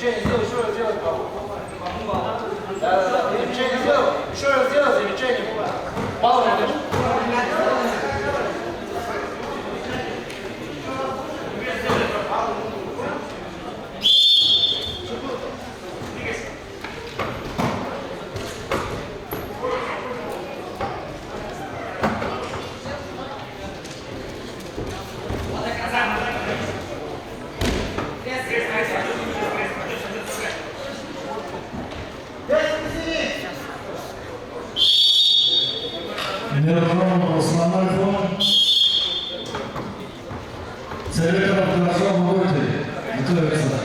замечание сделай, еще раз сделай. Да, замечание сделай, еще раз сделай замечание. Балл найдешь. Неровно основной фон. Советов хорошо будете готовиться.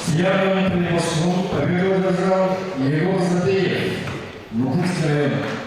С явным превосходством победу одержал Егор Затеев, Мухинский район.